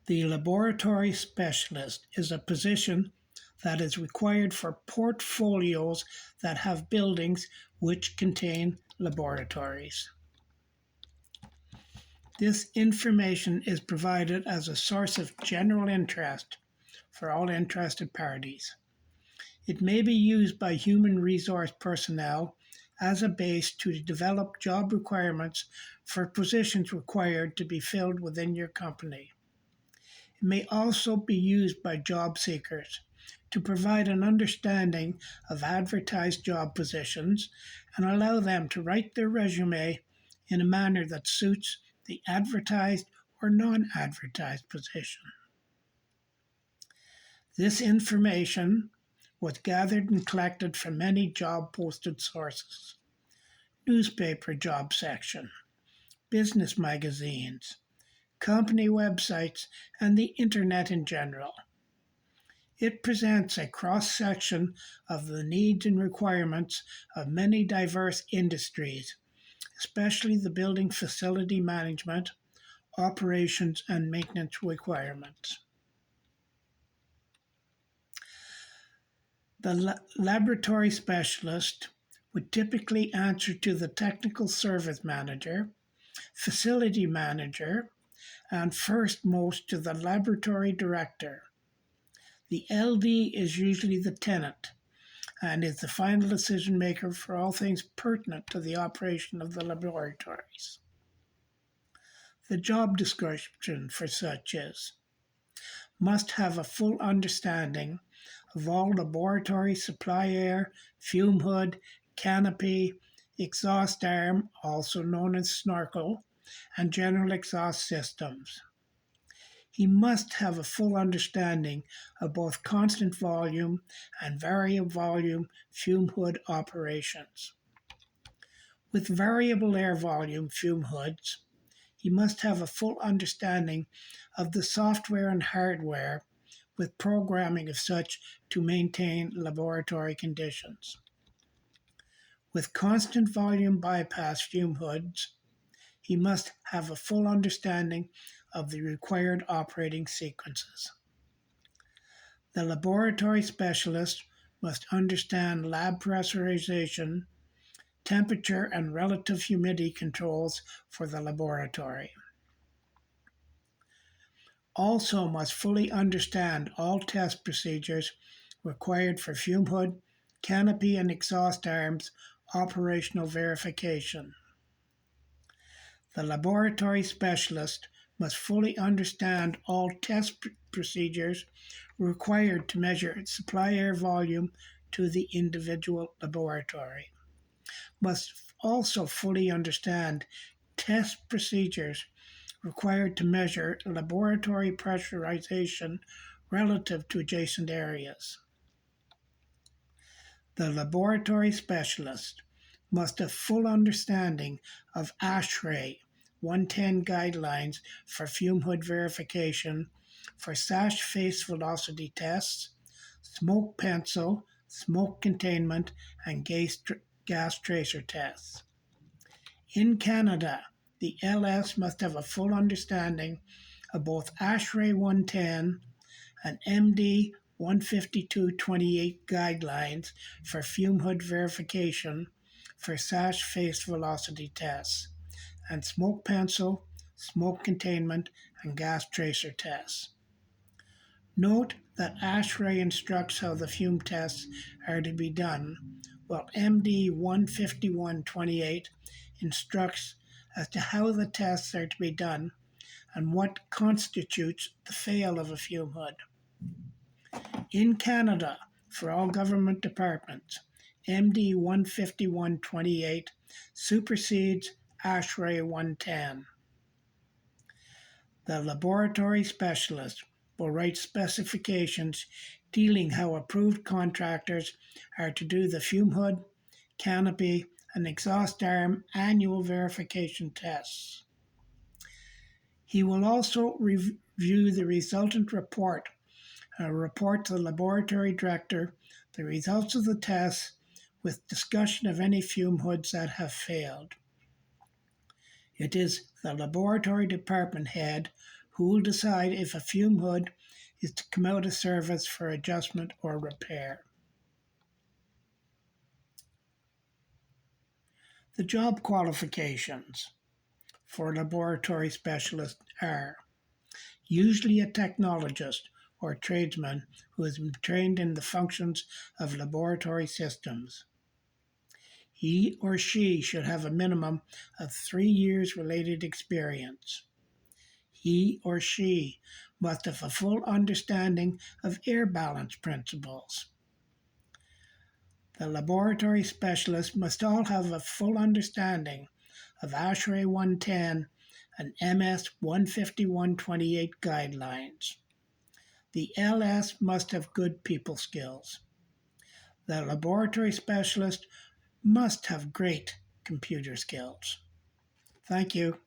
The laboratory specialist is a position that is required for portfolios that have buildings which contain laboratories. This information is provided as a source of general interest for all interested parties. It may be used by human resource personnel as a base to develop job requirements for positions required to be filled within your company. It may also be used by job seekers to provide an understanding of advertised job positions and allow them to write their resume in a manner that suits the advertised or non-advertised position. This information was gathered and collected from many job posted sources: newspaper job section, business magazines, company websites, and the internet in general. It presents a cross-section of the needs and requirements of many diverse industries, especially the building facility management, operations, and maintenance requirements. The laboratory specialist would typically answer to the technical service manager, facility manager, and first most to the laboratory director. The LD is usually the tenant and is the final decision maker for all things pertinent to the operation of the laboratories. The job description for such is: must have a full understanding of all laboratory supply air, fume hood, canopy, exhaust arm, also known as snorkel, and general exhaust systems. He must have a full understanding of both constant volume and variable volume fume hood operations. With variable air volume fume hoods, he must have a full understanding of the software and hardware with programming of such to maintain laboratory conditions. With constant volume bypass fume hoods, he must have a full understanding of the required operating sequences. The laboratory specialist must understand lab pressurization, temperature, and relative humidity controls for the laboratory. Also must fully understand all test procedures required for fume hood, canopy, and exhaust arms operational verification. The laboratory specialist must fully understand all test procedures required to measure supply air volume to the individual laboratory. Must also fully understand test procedures required to measure laboratory pressurization relative to adjacent areas. The laboratory specialist must have full understanding of ASHRAE 110 guidelines for fume hood verification, for sash face velocity tests, smoke pencil, smoke containment, and gas tracer tests. In Canada, the LS must have a full understanding of both ASHRAE 110 and MD 152.28 guidelines for fume hood verification for sash face velocity tests, and smoke pencil, smoke containment, and gas tracer tests. Note that ASHRAE instructs how the fume tests are to be done, while MD 151.28 instructs as to how the tests are to be done and what constitutes the fail of a fume hood. In Canada, for all government departments, MD 151.28 supersedes ASHRAE 110. The laboratory specialist will write specifications dealing how approved contractors are to do the fume hood, canopy, and exhaust arm annual verification tests. He will also review the resultant report and report to the laboratory director the results of the tests with discussion of any fume hoods that have failed. It is the laboratory department head who will decide if a fume hood is to come out of service for adjustment or repair. The job qualifications for a laboratory specialist are usually a technologist or tradesman who has been trained in the functions of laboratory systems. He or she should have a minimum of 3 years related experience. He or she must have a full understanding of air balance principles. The laboratory specialist must all have a full understanding of ASHRAE 110 and MS 15128 guidelines. The LS must have good people skills. The laboratory specialist must have great computer skills. Thank you.